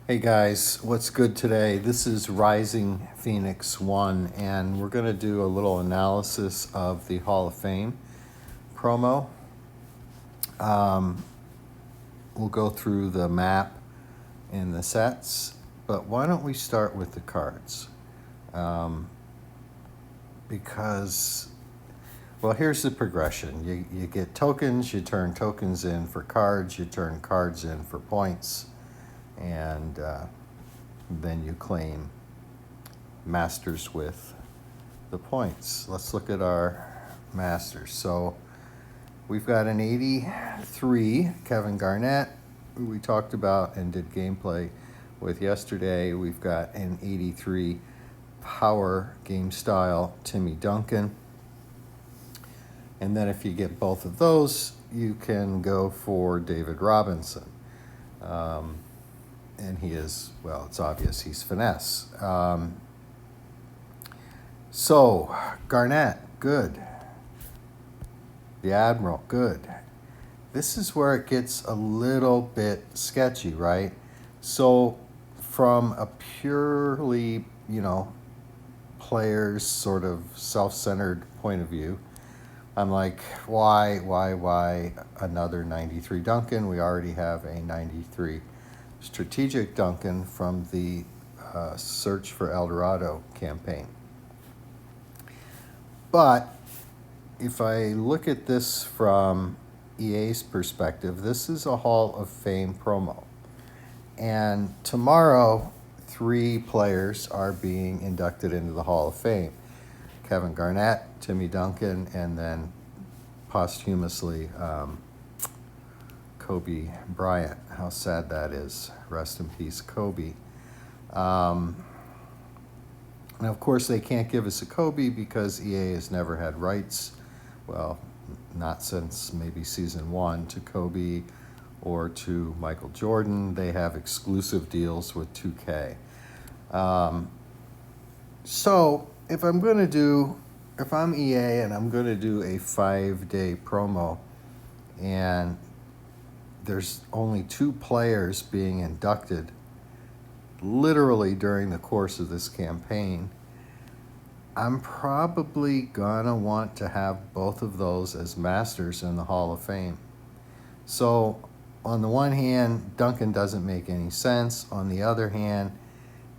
Hey guys, what's good today? This is Rising Phoenix 1, and we're going to do a little analysis of the Hall of Fame promo. We'll go through the map and the sets, but why don't we start with the cards? Because, well, here's the progression. You get tokens, you turn tokens in for cards, you turn cards in for points, and then you claim masters with the points. Let's look at our masters. So we've got an 83 Kevin Garnett, who we talked about and did gameplay with yesterday. We've got an 83 power game style Timmy Duncan. And then if you get both of those, you can go for David Robinson. And he is, well, it's obvious he's finesse. So, Garnett, good. The Admiral, good. This is where it gets a little bit sketchy, right? So, from a purely, player's sort of self-centered point of view, I'm like, why another 93 Duncan? We already have a 93 strategic Duncan from the Search for El Dorado campaign. But if I look at this from EA's perspective, this is a Hall of Fame promo. And tomorrow, 3 players are being inducted into the Hall of Fame. Kevin Garnett, Timmy Duncan, and then posthumously Kobe Bryant. How sad that is. Rest in peace, Kobe. And of course, they can't give us a Kobe because EA has never had rights, well, not since maybe season 1, to Kobe or to Michael Jordan. They have exclusive deals with 2K. So if I'm EA and I'm going to do a 5-day promo and there's only 2 players being inducted literally during the course of this campaign, I'm probably gonna want to have both of those as masters in the Hall of Fame. So on the one hand, Duncan doesn't make any sense. On the other hand,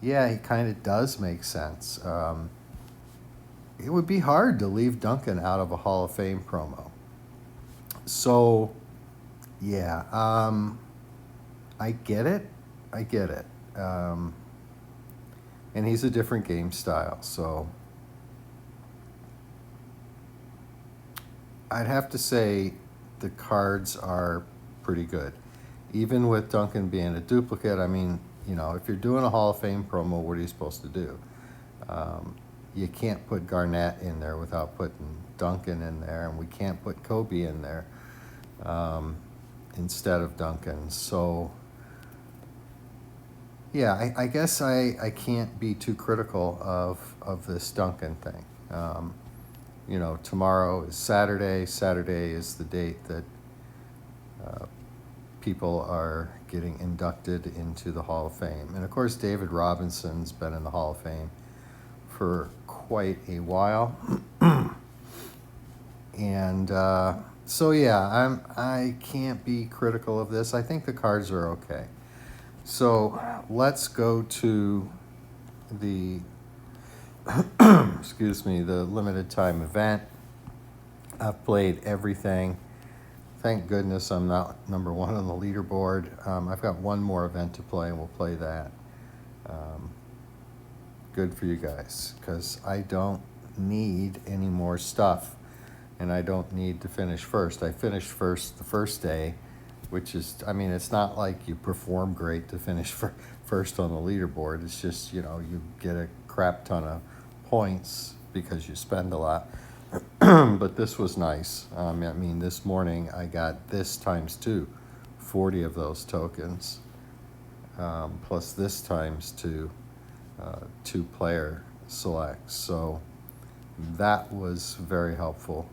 yeah, he kind of does make sense. It would be hard to leave Duncan out of a Hall of Fame promo. So yeah, I get it. And he's a different game style, so I'd have to say the cards are pretty good. Even with Duncan being a duplicate, I mean, if you're doing a Hall of Fame promo, what are you supposed to do? You can't put Garnett in there without putting Duncan in there, and we can't put Kobe in there instead of Duncan. So yeah, I guess I can't be too critical of this Duncan thing. Tomorrow is Saturday. Saturday is the date that people are getting inducted into the Hall of Fame. And of course, David Robinson's been in the Hall of Fame for quite a while. And so yeah, I can't be critical of this. I think the cards are okay. So let's go to the excuse me, the limited time event. I've played everything. Thank goodness I'm not number 1 on the leaderboard. I've got one more event to play, and we'll play that. Good for you guys, because I don't need any more stuff, and I don't need to finish first. I finished first the first day, which is, it's not like you perform great to finish first on the leaderboard. It's just, you get a crap ton of points because you spend a lot. But this was nice. This morning I got this times 2, 40 of those tokens, plus this times 2, 2-player selects. So that was very helpful.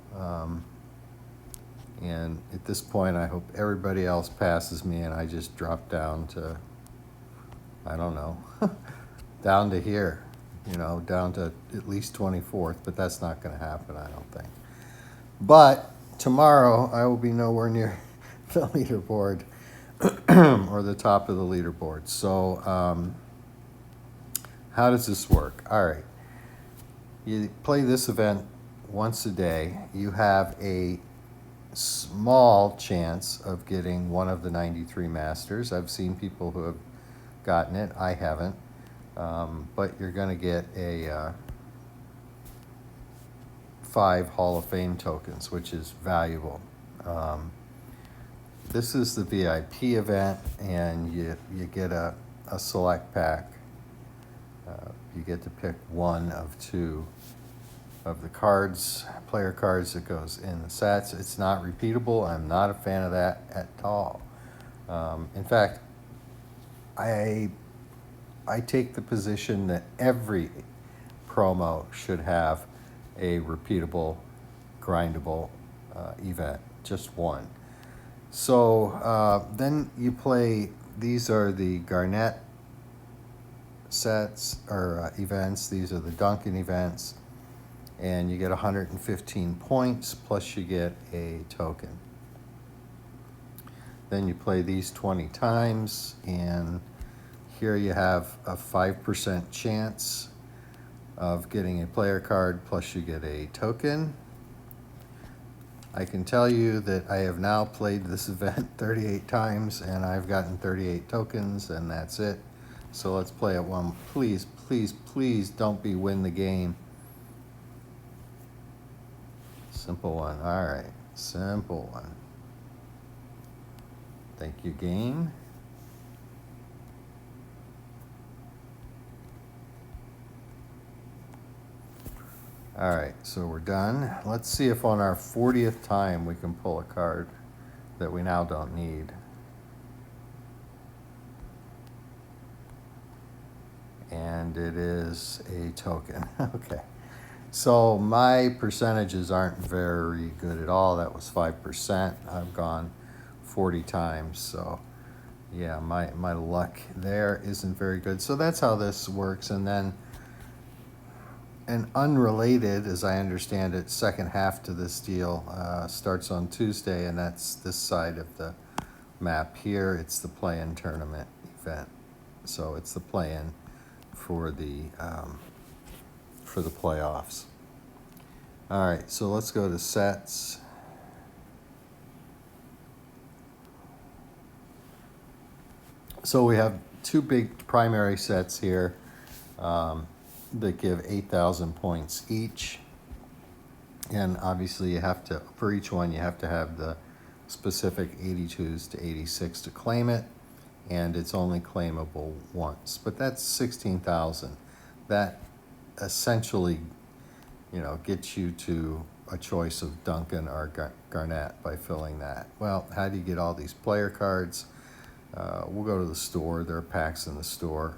And at this point, I hope everybody else passes me and I just drop down to I don't know, down to here, you know, down to at least 24th, but that's not going to happen, I don't think. But tomorrow I will be nowhere near the leaderboard or the top of the leaderboard. So how does this work? All right. You play this event once a day. You have a small chance of getting one of the 93 Masters. I've seen people who have gotten it. I haven't. But you're going to get a 5 Hall of Fame tokens, which is valuable. This is the VIP event, and you get a select pack. You get to pick one of 2 of the cards, player cards that goes in the sets. It's not repeatable. I'm not a fan of that at all. In fact, I take the position that every promo should have a repeatable, grindable event, just one. So then you play, these are the Garnett sets or events. These are the Duncan events. And you get 115 points, plus you get a token. Then you play these 20 times, and here you have a 5% chance of getting a player card, plus you get a token. I can tell you that I have now played this event 38 times, and I've gotten 38 tokens, and that's it. So let's play it one. Please, please, please don't be win the game. Simple one. All right. Simple one. Thank you, game. All right, so we're done. Let's see if on our 40th time we can pull a card that we now don't need. And it is a token. Okay. So my percentages aren't very good at all. That was 5%. I've gone 40 times. So yeah, my luck there isn't very good. So that's how this works. And then an unrelated, as I understand it, second half to this deal starts on Tuesday, and that's this side of the map here. It's the play-in tournament event. So it's the play-in for the playoffs. All right, so let's go to sets. So we have 2 big primary sets here that give 8,000 points each. And obviously you have to, for each one, you have to have the specific 82s to 86 to claim it. And it's only claimable once, but that's 16,000. That essentially, you know, gets you to a choice of Duncan or Garnett by filling that. Well, how do you get all these player cards? We'll go to the store. There are packs in the store.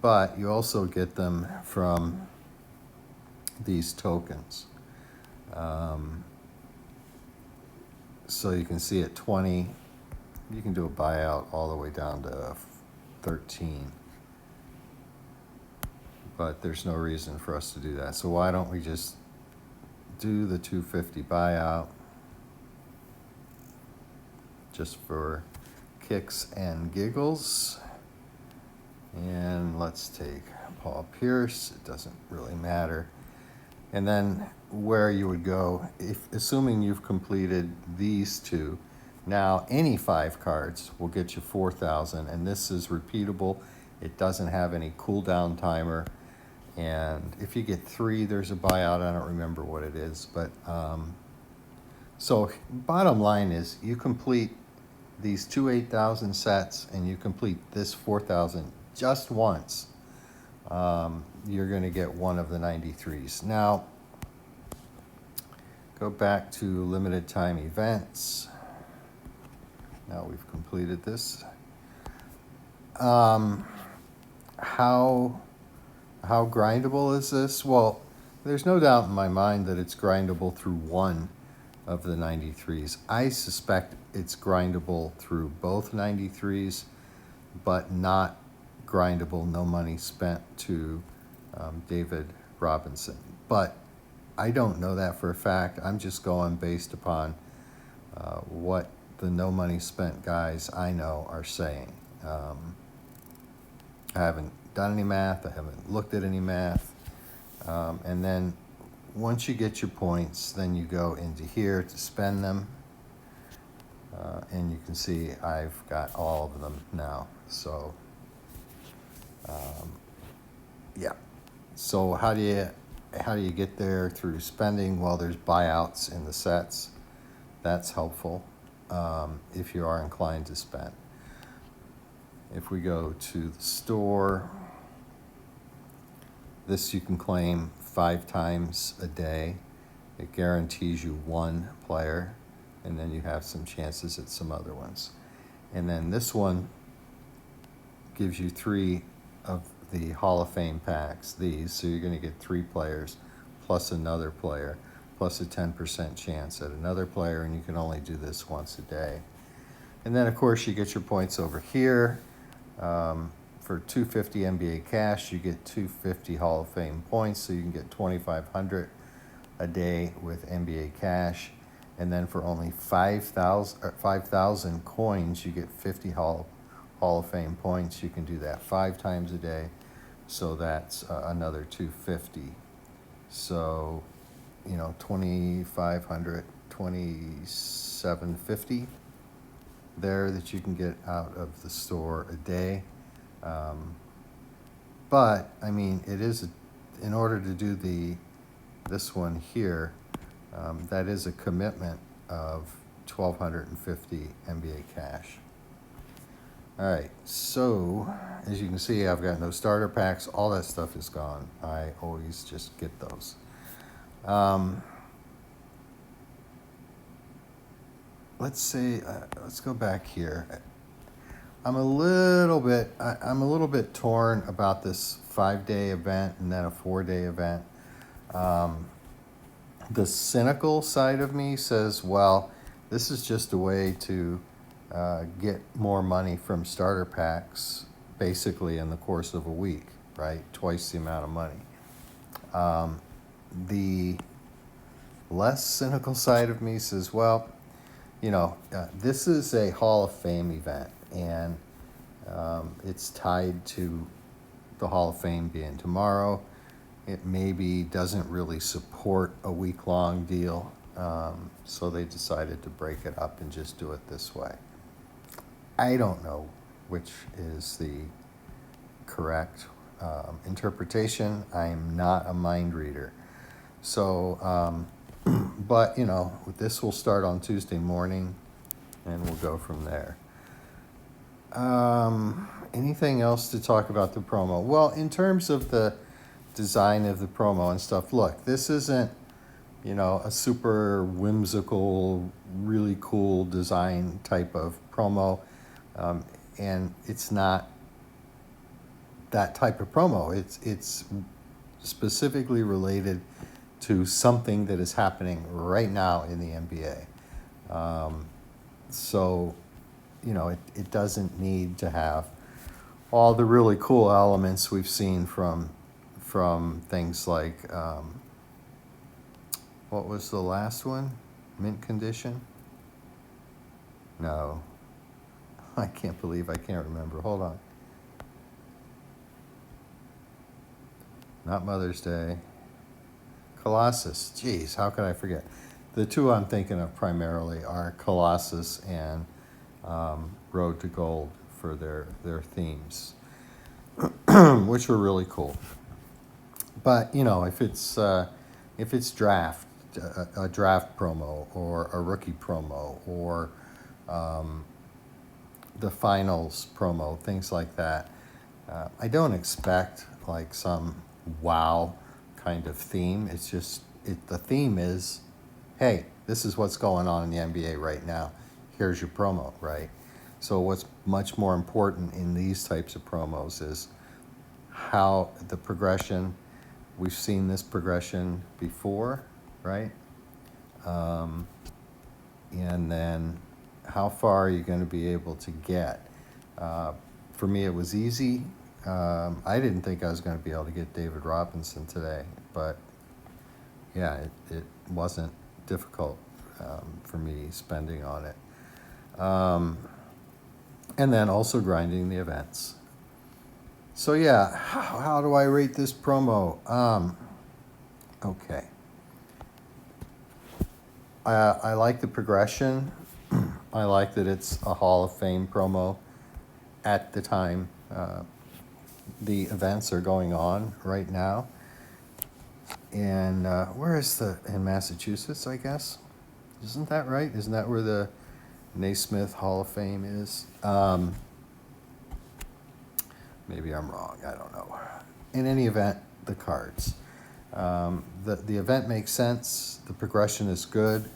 But you also get them from these tokens. So you can see at 20, you can do a buyout all the way down to 13. But there's no reason for us to do that. So why don't we just do the 250 buyout just for kicks and giggles. And let's take Paul Pierce. It doesn't really matter. And then where you would go, if assuming you've completed these 2, now any 5 cards will get you 4,000, and this is repeatable. It doesn't have any cooldown timer. And if you get 3, there's a buyout. I don't remember what it is, but so bottom line is you complete these 2 8,000 sets and you complete this 4,000 just once, you're going to get one of the 93s. Now, go back to limited time events. Now we've completed this. How grindable is this? Well, there's no doubt in my mind that it's grindable through one of the 93s. I suspect it's grindable through both 93s. but not grindable, no money spent to David Robinson. But I don't know that for a fact. I'm just going based upon what the no money spent guys I know are saying. I haven't done any math. I haven't looked at any math. And then once you get your points, then you go into here to spend them. And you can see I've got all of them now. So, yeah. So how do you get there through spending? Well, there's buyouts in the sets. That's helpful if you are inclined to spend. If we go to the store, this you can claim 5 times a day. It guarantees you 1 player, and then you have some chances at some other ones. And then this one gives you 3 of the Hall of Fame packs, these, so you're going to get 3 players plus another player plus a 10% chance at another player, and you can only do this once a day. And then of course you get your points over here. For $250 NBA cash, you get 250 Hall of Fame points, so you can get 2,500 a day with NBA cash. And then for only 5,000 coins, you get 50 Hall of Fame points. You can do that 5 times a day, so that's another 250. So, 2,500, 2,750 there that you can get out of the store a day. But I mean, it is in order to do this one here, that is a commitment of 1,250 NBA cash. All right, so as you can see, I've got no starter packs. All that stuff is gone. I always just get those. Let's go back here. I'm a little bit torn about this 5-day event and then a 4-day event. The cynical side of me says, well, this is just a way to get more money from starter packs basically in the course of a week, right? Twice the amount of money. The less cynical side of me says, well, this is a Hall of Fame event, and it's tied to the Hall of Fame being tomorrow. It maybe doesn't really support a week-long deal, so they decided to break it up and just do it this way. I don't know which is the correct interpretation. I'm not a mind reader. So, but, this will start on Tuesday morning, and we'll go from there. Anything else to talk about the promo? Well, in terms of the design of the promo and stuff, look, this isn't, a super whimsical, really cool design type of promo, and it's not that type of promo. It's specifically related to something that is happening right now in the NBA. So, it doesn't need to have all the really cool elements we've seen from things like, what was the last one? Mint condition? No. I can't believe I can't remember. Hold on. Not Mother's Day. Colossus. Jeez, how could I forget? The two I'm thinking of primarily are Colossus and Road to Gold for their themes, which were really cool. But if it's draft, a draft promo or a rookie promo or the finals promo, things like that, I don't expect like some wow kind of theme. It's just the theme is, hey, this is what's going on in the NBA right now. Here's your promo, right? So what's much more important in these types of promos is how the progression. We've seen this progression before, right? And then how far are you going to be able to get for me, it was easy. I didn't think I was going to be able to get David Robinson today, but yeah, it wasn't difficult for me spending on it. And then also grinding the events. So yeah, how do I rate this promo? Okay. I like the progression. I like that it's a Hall of Fame promo at the time the events are going on right now. And where is in Massachusetts, I guess? Isn't that right? Isn't that where the Naismith Hall of Fame is? Maybe I'm wrong. I don't know. In any event, the cards. The event makes sense. The progression is good.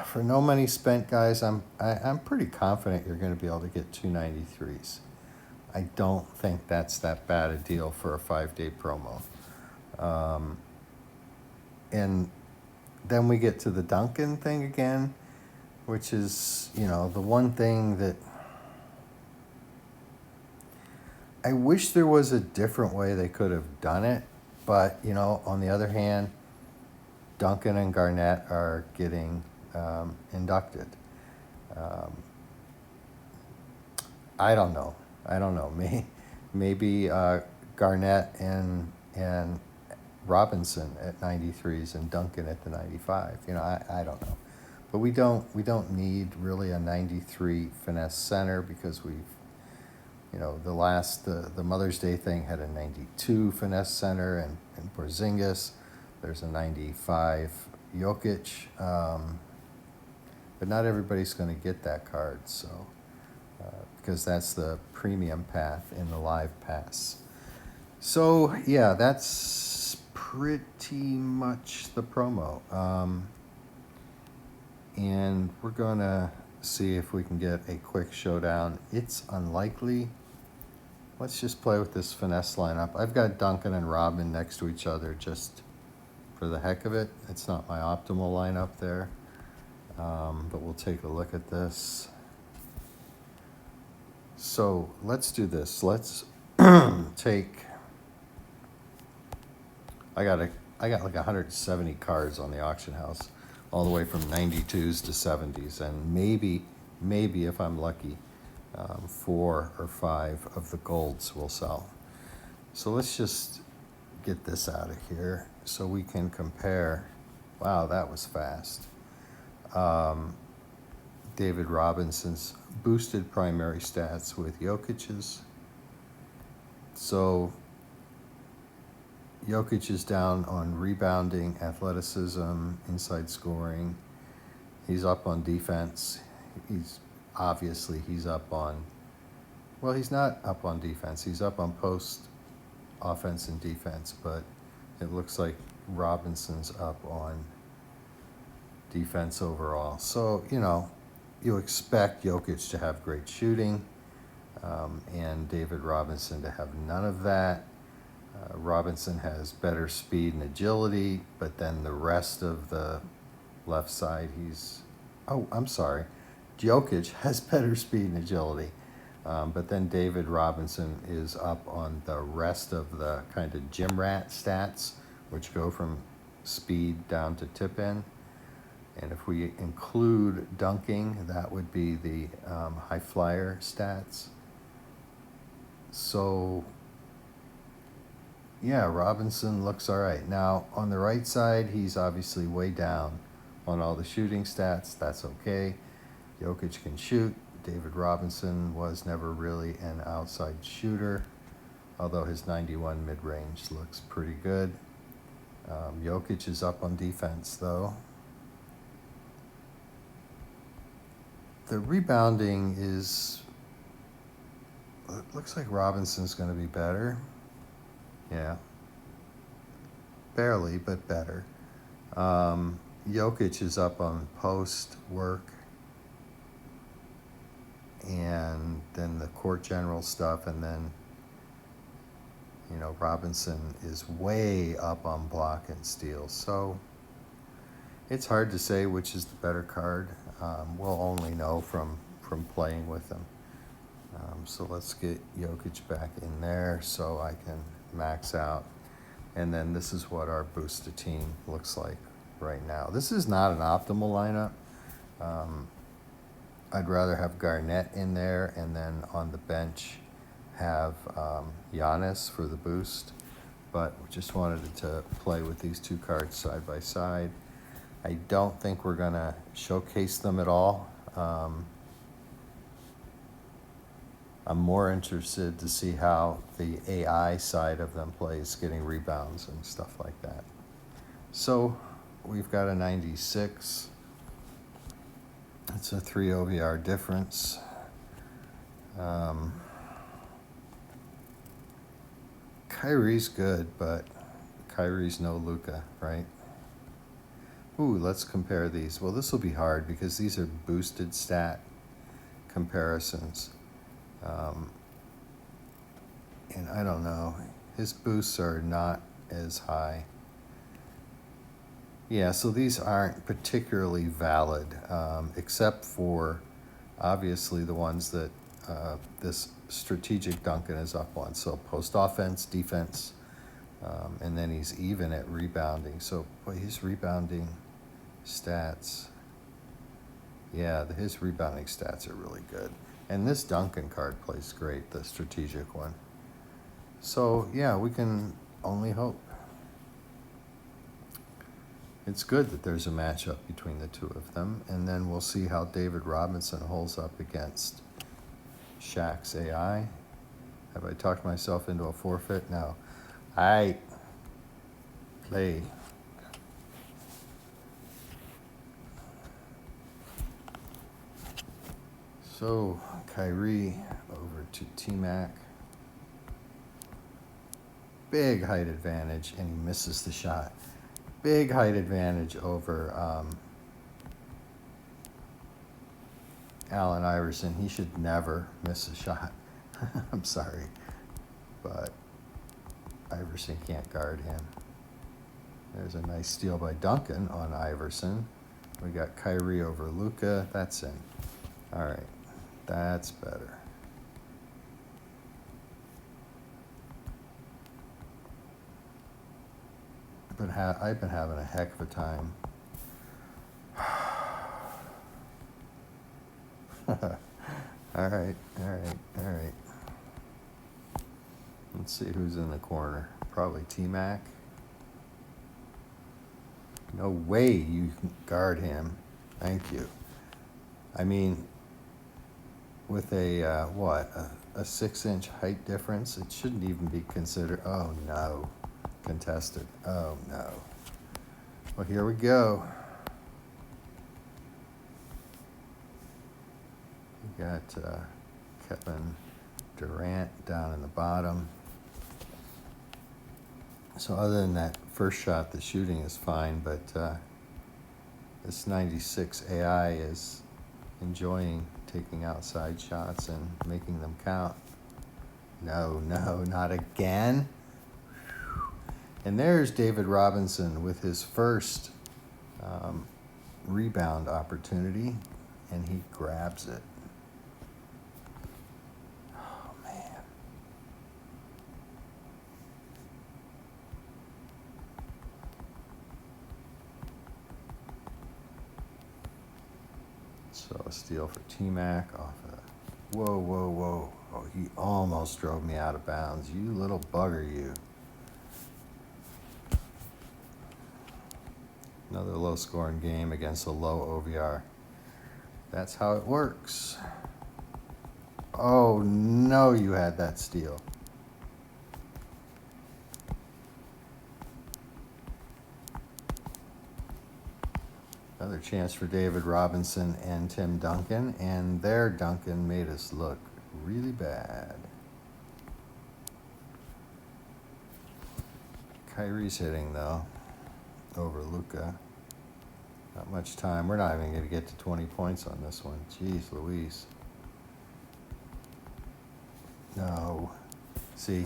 For no money spent, guys, I'm pretty confident you're going to be able to get 293s. I don't think that's that bad a deal for a 5-day promo. And then we get to the Duncan thing again, which is, the one thing that I wish there was a different way they could have done it. But, on the other hand, Duncan and Garnett are getting inducted. I don't know. Maybe Garnett and Robinson at 93s and Duncan at the 95. I don't know. But we don't need really a 93 finesse center because we've, the Mother's Day thing had a 92 finesse center and Porzingis. There's a 95 Jokic. But not everybody's going to get that card, so because that's the premium path in the live pass. So yeah, that's pretty much the promo. And we're gonna see if we can get a quick showdown. It's unlikely. Let's just play with this finesse lineup. I've got Duncan and Robin next to each other just for the heck of it. It's not my optimal lineup there. But we'll take a look at this. So let's do this. Let's take. I got like 170 cards on the auction house, all the way from 92s to 70s, and maybe if I'm lucky, 4 or 5 of the golds will sell. So let's just get this out of here so we can compare. Wow, that was fast. David Robinson's boosted primary stats with Jokic's. So Jokic is down on rebounding, athleticism, inside scoring. He's up on defense. He's up on, well, he's not up on defense. He's up on post offense and defense, but it looks like Robinson's up on defense overall. So, you expect Jokic to have great shooting and David Robinson to have none of that. Robinson has better speed and agility, but then the rest of the left side, Jokic has better speed and agility. But then David Robinson is up on the rest of the kind of gym rat stats, which go from speed down to tip in. And if we include dunking, that would be the high flyer stats. So, yeah, Robinson looks all right. Now, on the right side, he's obviously way down on all the shooting stats. That's okay. Jokic can shoot. David Robinson was never really an outside shooter, although his 91 mid-range looks pretty good. Jokic is up on defense, though. The rebounding it looks like Robinson's going to be better. Yeah. Barely, but better. Jokic is up on post work. And then the court general stuff. And then, Robinson is way up on block and steal. So it's hard to say which is the better card. We'll only know from playing with them. So let's get Jokic back in there so I can max out. And then this is what our boosted team looks like right now. This is not an optimal lineup. I'd rather have Garnett in there and then on the bench have Giannis for the boost. But we just wanted to play with these two cards side by side. I don't think we're going to showcase them at all. I'm more interested to see how the AI side of them plays, getting rebounds and stuff like that. So we've got a 96. It's a 3 OVR difference. Kyrie's good, but Kyrie's no Luka, right? Ooh, let's compare these. Well, this will be hard because these are boosted stat comparisons. And I don't know. His boosts are not as high. Yeah, so these aren't particularly valid, except for obviously the ones that this strategic Duncan is up on. So post offense, defense, and then he's even at rebounding. So boy, his rebounding stats, yeah, his rebounding stats are really good. And this Duncan card plays great, the strategic one. So yeah, we can only hope. It's good that there's a matchup between the two of them, and then we'll see how David Robinson holds up against Shaq's AI. Have I talked myself into a forfeit? No. I play. So Kyrie over to T-Mac. Big height advantage, and he misses the shot. Big height advantage over Allen Iverson. He should never miss a shot. I'm sorry, but Iverson can't guard him. There's a nice steal by Duncan on Iverson. We got Kyrie over Luka. That's in. All right, that's better. I've been having a heck of a time. All right. Let's see who's in the corner. Probably T-Mac. No way you can guard him. Thank you. I mean, with a 6-inch height difference, it shouldn't even be considered. Oh no. Contested. Oh no. Well, here we go. We got Kevin Durant down in the bottom. So other than that first shot, the shooting is fine, but this 96 AI is enjoying taking outside shots and making them count. No, not again. And there's David Robinson with his first rebound opportunity, and he grabs it. Oh, man. So a steal for T-Mac off of... Whoa. Oh, he almost drove me out of bounds. You little bugger, you. Another low-scoring game against a low OVR. That's how it works. Oh, no, you had that steal. Another chance for David Robinson and Tim Duncan, and their Duncan made us look really bad. Kyrie's hitting, though, over Luka. Not much time. We're not even going to get to 20 points on this one. Jeez Louise. No. See,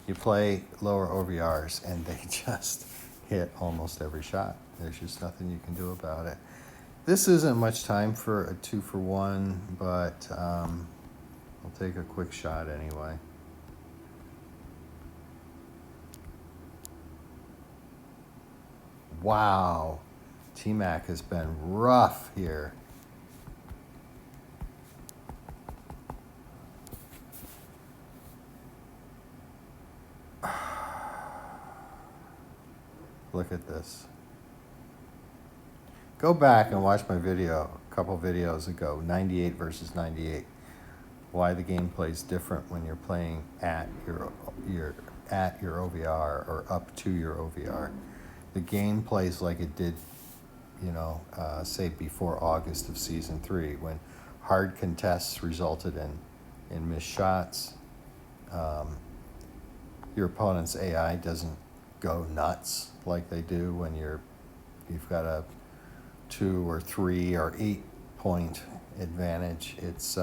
you play lower OVRs and they just hit almost every shot. There's just nothing you can do about it. This isn't much time for a 2-for-1, but We'll take a quick shot anyway. Wow. T-Mac has been rough here. Look at this. Go back and watch my video a couple videos ago, 98 versus 98. Why the gameplay is different when you're playing at your OVR or up to your OVR. The game plays like it did, say before August of Season 3, when hard contests resulted in missed shots. Your opponent's AI doesn't go nuts like they do when you've got a 2 or 3 or 8 point advantage. It's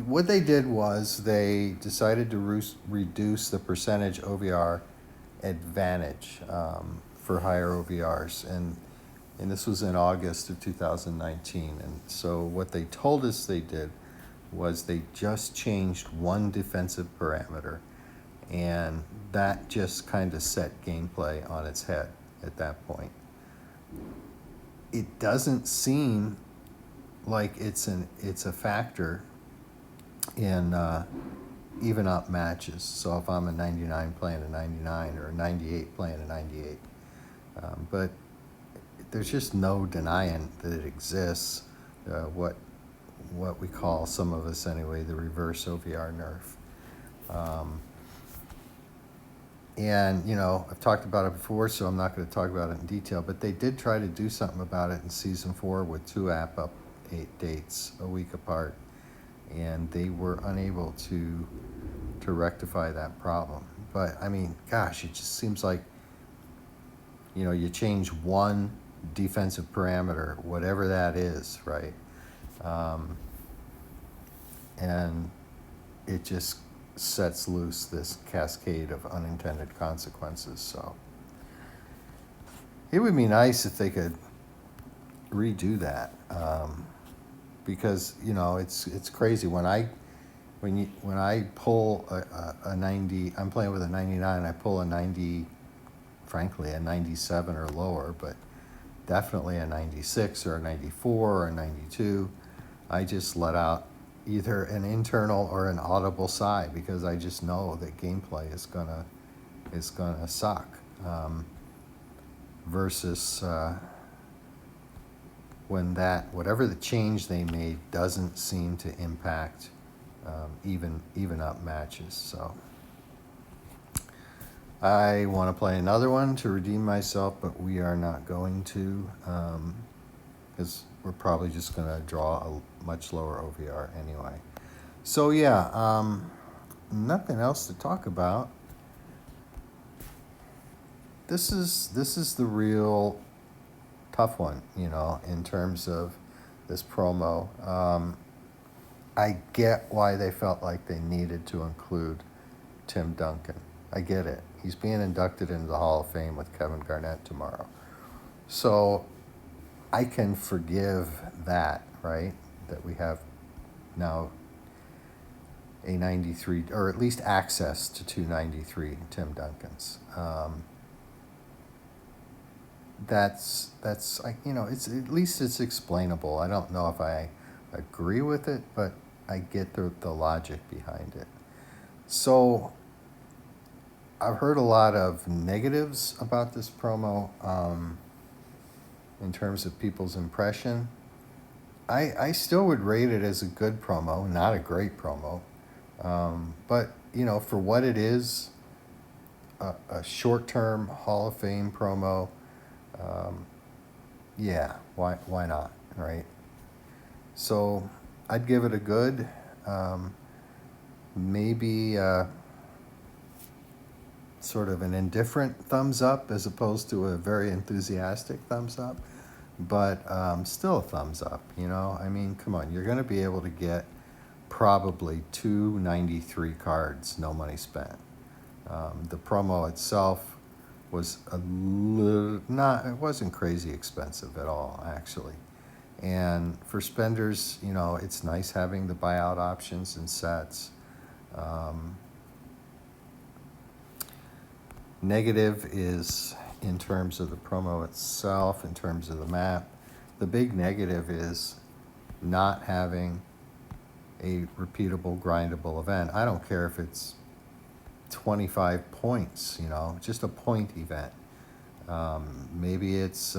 what they did was they decided to reduce the percentage OVR advantage for higher OVRs, and this was in August of 2019. And so what they told us they did was they just changed one defensive parameter, and that just kind of set gameplay on its head at that point. It doesn't seem like it's a factor in even up matches. So if I'm a 99 playing a 99 or a 98 playing a 98, but there's just no denying that it exists. What we call, some of us anyway, the reverse OVR nerf. And I've talked about it before, so I'm not going to talk about it in detail, but they did try to do something about it in Season 4 with 2 app update dates a week apart, and they were unable to rectify that problem. But I mean, gosh, it just seems like you change one defensive parameter, whatever that is, right? And it just sets loose this cascade of unintended consequences. So it would be nice if they could redo that, because it's crazy when I pull a 90. I'm playing with a 99. I pull a 90, frankly a 97 or lower, but definitely a 96 or a 94 or a 92. I just let out either an internal or an audible sigh, because I just know that gameplay is gonna suck. Versus when whatever the change they made doesn't seem to impact even up matches. So I want to play another one to redeem myself, but we are not going to, because we're probably just going to draw a much lower OVR anyway. So yeah, nothing else to talk about. This is the real tough one, in terms of this promo. I get why they felt like they needed to include Tim Duncan. I get it. He's being inducted into the Hall of Fame with Kevin Garnett tomorrow. So I can forgive that, right? That we have now a 93, or at least access to 293 Tim Duncans. That's it's at least it's explainable. I don't know if I agree with it, but I get the logic behind it. So I've heard a lot of negatives about this promo, in terms of people's impression. I still would rate it as a good promo, not a great promo. But for what it is, a short-term Hall of Fame promo, yeah, why not, right? So I'd give it a good, maybe sort of an indifferent thumbs up as opposed to a very enthusiastic thumbs up, but still a thumbs up. I mean, come on, you're going to be able to get probably 293 cards, no money spent. The promo itself was it wasn't crazy expensive at all, actually. And for spenders, you know, it's nice having the buyout options and sets. Negative is in terms of the promo itself, in terms of the map. The big negative is not having a repeatable, grindable event. I don't care if it's 25 points, you know, just a point event. Maybe it's,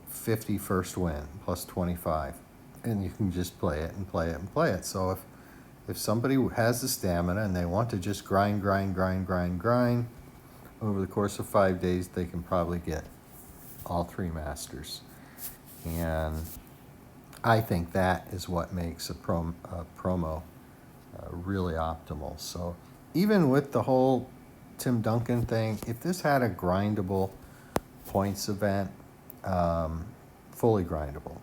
50 first win plus 25, and you can just play it and play it and play it. So if somebody has the stamina and they want to just grind over the course of 5 days, they can probably get all 3 masters. And I think that is what makes a promo really optimal. So even with the whole Tim Duncan thing, if this had a grindable points event, fully grindable,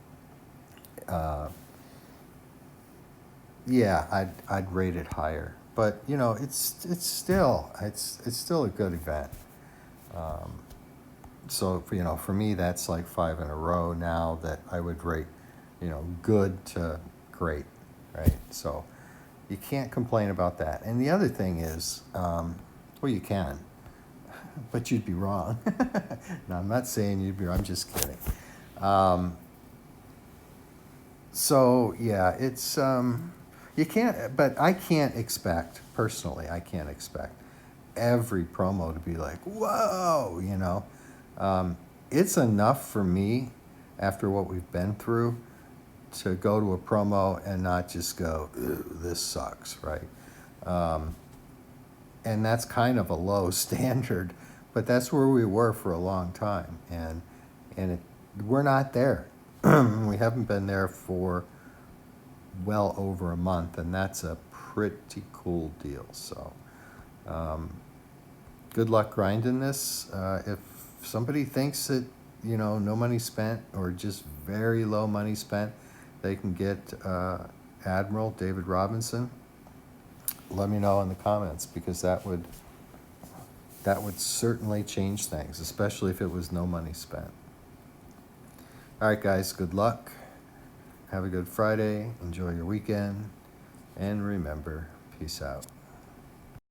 yeah, I'd rate it higher. But you know, it's still a good event. So for me, that's like 5 in a row now that I would rate, good to great, right? So you can't complain about that. And the other thing is, well, you can, but you'd be wrong. No, I'm not saying you'd be wrong. I'm just kidding. So yeah, it's you can't, but I can't expect personally. I can't expect every promo to be like, whoa, it's enough for me after what we've been through to go to a promo and not just go, this sucks, right? And that's kind of a low standard, but that's where we were for a long time, and we're not there. We haven't been there for well over a month, and that's a pretty cool deal. So good luck grinding this. If somebody thinks that no money spent or just very low money spent, they can get Admiral David Robinson. Let me know in the comments, because that would certainly change things, especially if it was no money spent. All right, guys, good luck. Have a good Friday. Enjoy your weekend. And remember, peace out.